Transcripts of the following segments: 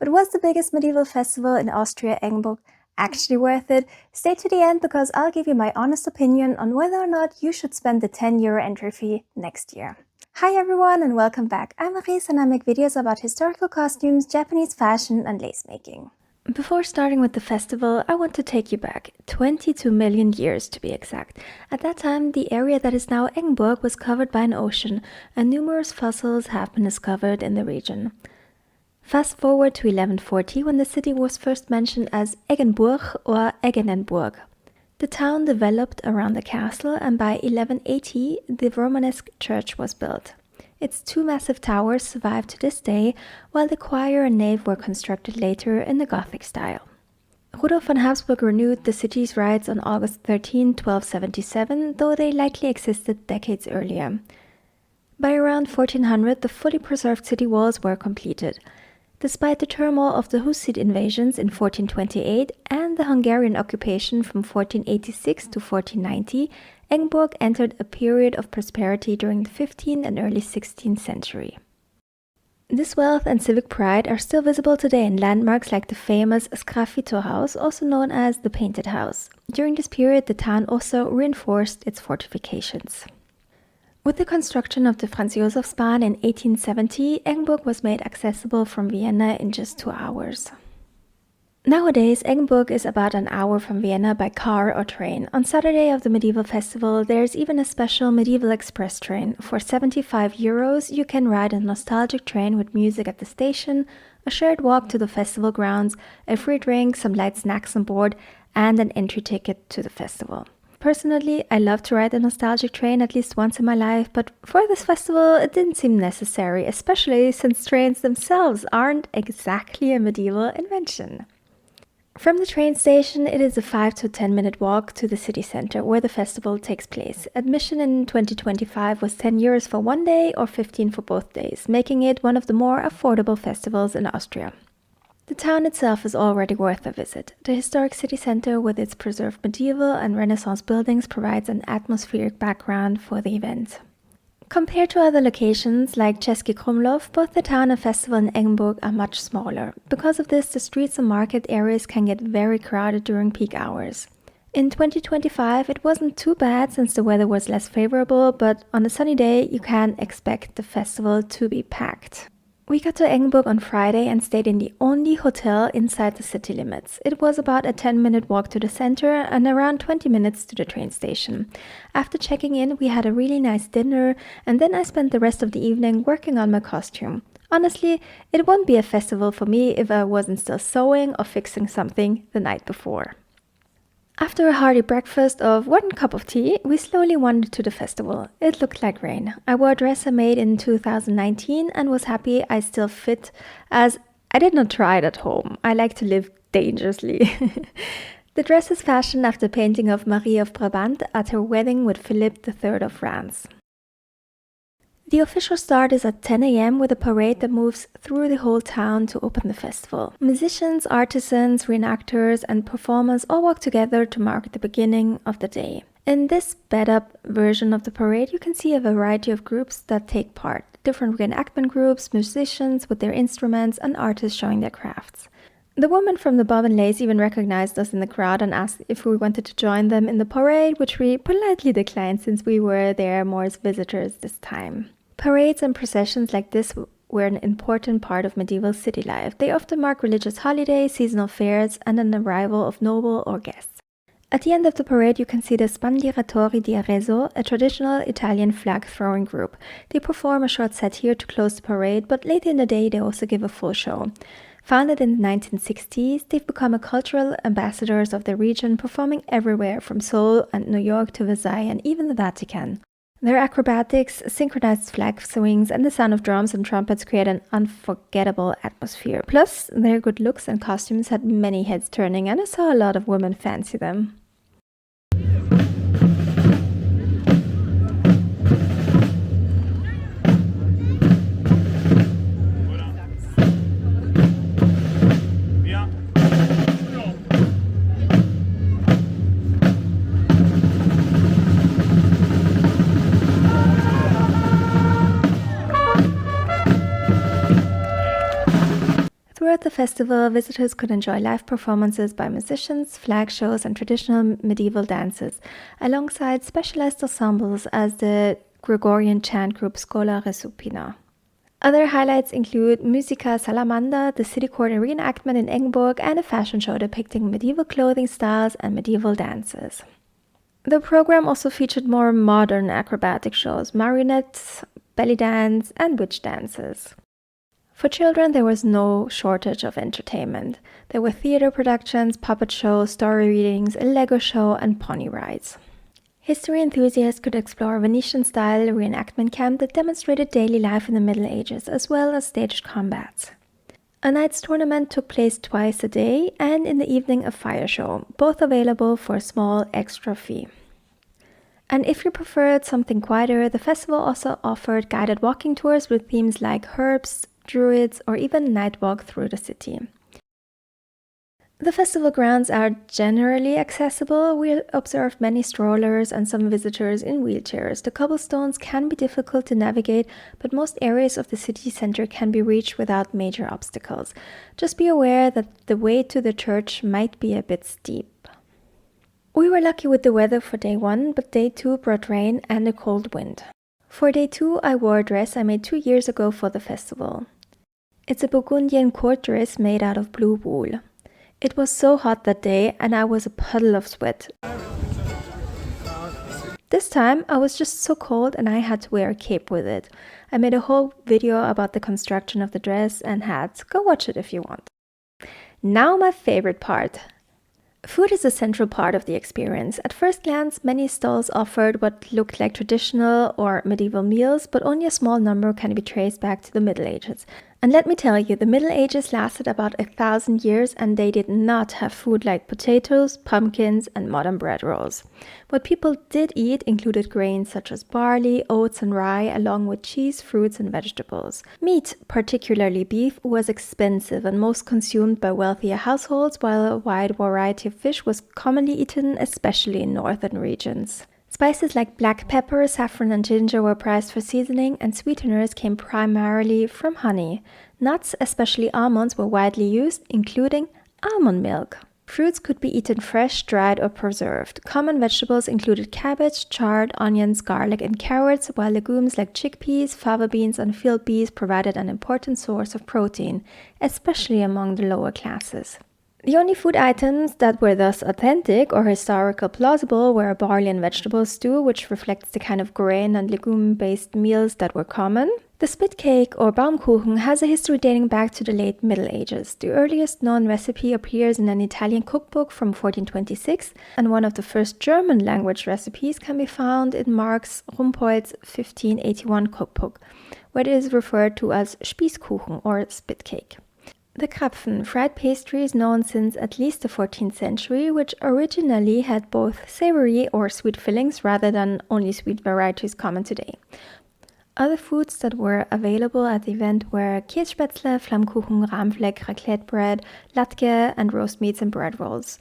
But was the biggest medieval festival in Austria, Eggenburg, actually worth it? Stay to the end because I'll give you my honest opinion on whether or not you should spend the €10 entry fee next year. Hi everyone and welcome back. I'm Maurice and I make videos about historical costumes, Japanese fashion and lace making. Before starting with the festival, I want to take you back 22 million years to be exact. At that time, the area that is now Eggenburg was covered by an ocean, and numerous fossils have been discovered in the region. Fast forward to 1140, when the city was first mentioned as Eggenburg or Eggenburg. The town developed around the castle, and by 1180, the Romanesque church was built. Its two massive towers survive to this day, while the choir and nave were constructed later in the Gothic style. Rudolf von Habsburg renewed the city's rights on August 13, 1277, though they likely existed decades earlier. By around 1400, the fully preserved city walls were completed. Despite the turmoil of the Hussite invasions in 1428 and the Hungarian occupation from 1486 to 1490, Eggenburg entered a period of prosperity during the 15th and early 16th century. This wealth and civic pride are still visible today in landmarks like the famous Sgraffito House, also known as the Painted House. During this period, the town also reinforced its fortifications. With the construction of the Franz-Josefs-Bahn in 1870, Eggenburg was made accessible from Vienna in just 2 hours. Nowadays, Eggenburg is about an hour from Vienna by car or train. On Saturday of the medieval festival, there is even a special medieval express train. For €75, you can ride a nostalgic train with music at the station, a shared walk to the festival grounds, a free drink, some light snacks on board, and an entry ticket to the festival. Personally, I love to ride the nostalgic train at least once in my life, but for this festival it didn't seem necessary, especially since trains themselves aren't exactly a medieval invention. From the train station, it is a 5 to 10 minute walk to the city center where the festival takes place. Admission in 2025 was €10 for one day or 15 for both days, making it one of the more affordable festivals in Austria. The town itself is already worth a visit. The historic city center with its preserved medieval and Renaissance buildings provides an atmospheric background for the event. Compared to other locations like Český Krumlov, both the town and festival in Eggenburg are much smaller. Because of this, the streets and market areas can get very crowded during peak hours. In 2025, it wasn't too bad since the weather was less favorable, but on a sunny day, you can expect the festival to be packed. We got to Eggenburg on Friday and stayed in the only hotel inside the city limits. It was about a 10-minute walk to the center and around 20 minutes to the train station. After checking in, we had a really nice dinner, and then I spent the rest of the evening working on my costume. Honestly, it won't be a festival for me if I wasn't still sewing or fixing something the night before. After a hearty breakfast of 1 cup of tea, we slowly wandered to the festival. It looked like rain. I wore a dress I made in 2019 and was happy I still fit, as I did not try it at home. I like to live dangerously. The dress is fashioned after painting of Marie of Brabant at her wedding with Philip III of France. The official start is at 10 a.m. with a parade that moves through the whole town to open the festival. Musicians, artisans, reenactors, and performers all walk together to mark the beginning of the day. In this sped-up version of the parade, you can see a variety of groups that take part. Different reenactment groups, musicians with their instruments, and artists showing their crafts. The woman from the Bob and Lace even recognized us in the crowd and asked if we wanted to join them in the parade, which we politely declined since we were there more as visitors this time. Parades and processions like this were an important part of medieval city life. They often mark religious holidays, seasonal fairs, and an arrival of noble or guests. At the end of the parade, you can see the Sbandieratori di Arezzo, a traditional Italian flag-throwing group. They perform a short set here to close the parade, but later in the day they also give a full show. Founded in the 1960s, they've become a cultural ambassadors of the region, performing everywhere from Seoul and New York to Versailles and even the Vatican. Their acrobatics, synchronized flag swings, and the sound of drums and trumpets create an unforgettable atmosphere. Plus, their good looks and costumes had many heads turning, and I saw a lot of women fancy them. Throughout the festival, visitors could enjoy live performances by musicians, flag shows, and traditional medieval dances, alongside specialized ensembles as the Gregorian chant group Schola Resupina. Other highlights include Musica Salamanda, the city court and reenactment in Eggenburg, and a fashion show depicting medieval clothing styles and medieval dances. The program also featured more modern acrobatic shows, marionettes, belly dance, and witch dances. For children, there was no shortage of entertainment. There were theater productions, puppet shows, story readings, a Lego show, and pony rides. History enthusiasts could explore a Venetian-style reenactment camp that demonstrated daily life in the Middle Ages, as well as staged combats. A knight's tournament took place twice a day, and in the evening a fire show, both available for a small extra fee. And if you preferred something quieter, the festival also offered guided walking tours with themes like herbs, druids, or even night walk through the city. The festival grounds are generally accessible. We observed many strollers and some visitors in wheelchairs. The cobblestones can be difficult to navigate, but most areas of the city center can be reached without major obstacles. Just be aware that the way to the church might be a bit steep. We were lucky with the weather for day 1, but day 2 brought rain and a cold wind. For day 2, I wore a dress I made 2 years ago for the festival. It's a Burgundian court dress made out of blue wool. It was so hot that day, and I was a puddle of sweat. This time, I was just so cold and I had to wear a cape with it. I made a whole video about the construction of the dress and hat. Go watch it if you want. Now my favorite part. Food is a central part of the experience. At first glance, many stalls offered what looked like traditional or medieval meals, but only a small number can be traced back to the Middle Ages. And let me tell you, the Middle Ages lasted about 1,000 years and they did not have food like potatoes, pumpkins, and modern bread rolls. What people did eat included grains such as barley, oats, and rye, along with cheese, fruits, and vegetables. Meat, particularly beef, was expensive and most consumed by wealthier households, while a wide variety of fish was commonly eaten, especially in northern regions. Spices like black pepper, saffron, and ginger were prized for seasoning, and sweeteners came primarily from honey. Nuts, especially almonds, were widely used, including almond milk. Fruits could be eaten fresh, dried, or preserved. Common vegetables included cabbage, chard, onions, garlic, and carrots, while legumes like chickpeas, fava beans, and field peas provided an important source of protein, especially among the lower classes. The only food items that were thus authentic or historical plausible were a barley and vegetable stew, which reflects the kind of grain and legume-based meals that were common. The spit cake or Baumkuchen has a history dating back to the late Middle Ages. The earliest known recipe appears in an Italian cookbook from 1426, and one of the first German language recipes can be found in Marx Rumpold's 1581 cookbook, where it is referred to as Spießkuchen or spit cake. The Krapfen, fried pastry, is known since at least the 14th century, which originally had both savory or sweet fillings rather than only sweet varieties common today. Other foods that were available at the event were Kässpätzle, Flammkuchen, Rahmfleck, raclette bread, Latke, and roast meats and bread rolls.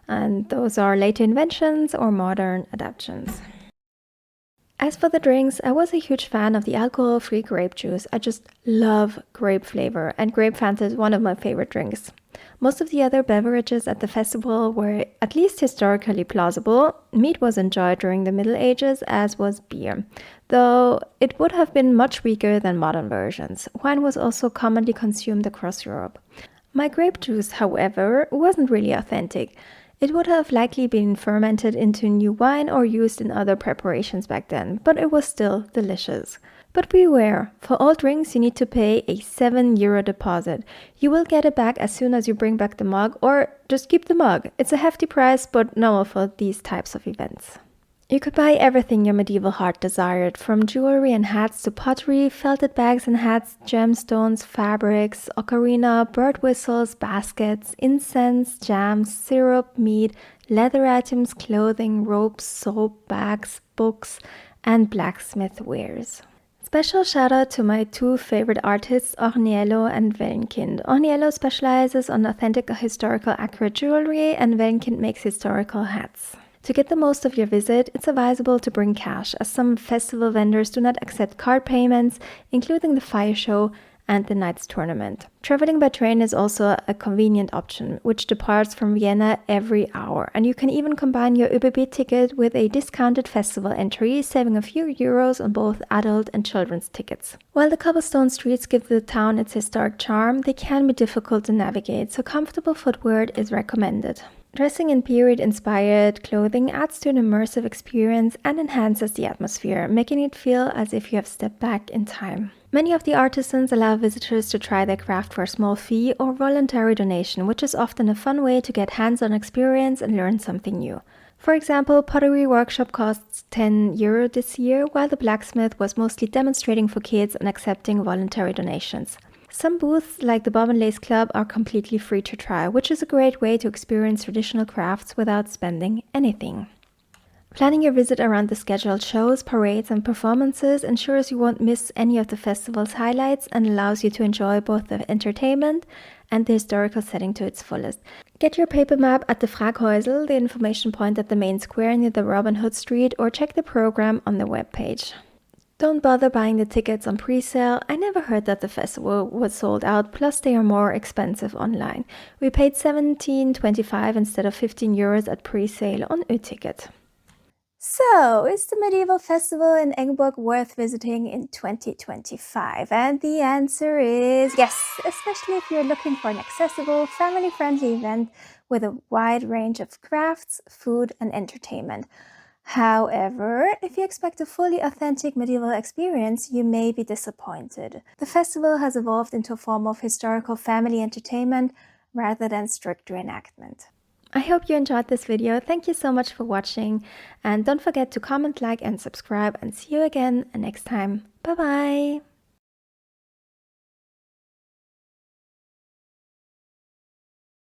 And those are later inventions or modern adaptations. As for the drinks, I was a huge fan of the alcohol-free grape juice. I just love grape flavor, and grape Fanta is one of my favorite drinks. Most of the other beverages at the festival were at least historically plausible. Mead was enjoyed during the Middle Ages, as was beer, though it would have been much weaker than modern versions. Wine was also commonly consumed across Europe. My grape juice, however, wasn't really authentic. It would have likely been fermented into new wine or used in other preparations back then, but it was still delicious. But beware, for all drinks you need to pay a €7 deposit. You will get it back as soon as you bring back the mug, or just keep the mug. It's a hefty price, but normal for these types of events. You could buy everything your medieval heart desired, from jewelry and hats to pottery, felted bags and hats, gemstones, fabrics, ocarina, bird whistles, baskets, incense, jams, syrup, meat, leather items, clothing, ropes, soap, bags, books, and blacksmith wares. Special shout out to my two favorite artists, Orniello and Wellenkind. Orniello specializes on authentic historical accurate jewelry, and Wellenkind makes historical hats. To get the most of your visit, it's advisable to bring cash, as some festival vendors do not accept card payments, including the fire show, and the Knights Tournament. Traveling by train is also a convenient option, which departs from Vienna every hour, and you can even combine your ÖBB ticket with a discounted festival entry, saving a few euros on both adult and children's tickets. While the cobblestone streets give the town its historic charm, they can be difficult to navigate, so comfortable footwear is recommended. Dressing in period-inspired clothing adds to an immersive experience and enhances the atmosphere, making it feel as if you have stepped back in time. Many of the artisans allow visitors to try their craft for a small fee or voluntary donation, which is often a fun way to get hands-on experience and learn something new. For example, Pottery Workshop costs €10 this year, while the blacksmith was mostly demonstrating for kids and accepting voluntary donations. Some booths, like the Bob and Lace Club, are completely free to try, which is a great way to experience traditional crafts without spending anything. Planning your visit around the scheduled shows, parades, and performances ensures you won't miss any of the festival's highlights and allows you to enjoy both the entertainment and the historical setting to its fullest. Get your paper map at the Fraghäusl, the information point at the main square near the Robin Hood Street, or check the program on the webpage. Don't bother buying the tickets on pre-sale. I never heard that the festival was sold out, plus they are more expensive online. We paid €17.25 instead of €15 at pre-sale on Ö-Ticket. So, is the medieval festival in Eggenburg worth visiting in 2025? And the answer is yes, especially if you're looking for an accessible, family-friendly event with a wide range of crafts, food, and entertainment. However, if you expect a fully authentic medieval experience, you may be disappointed. The festival has evolved into a form of historical family entertainment rather than strict reenactment. I hope you enjoyed this video. Thank you so much for watching, and don't forget to comment, like, and subscribe, and see you again next time. Bye bye!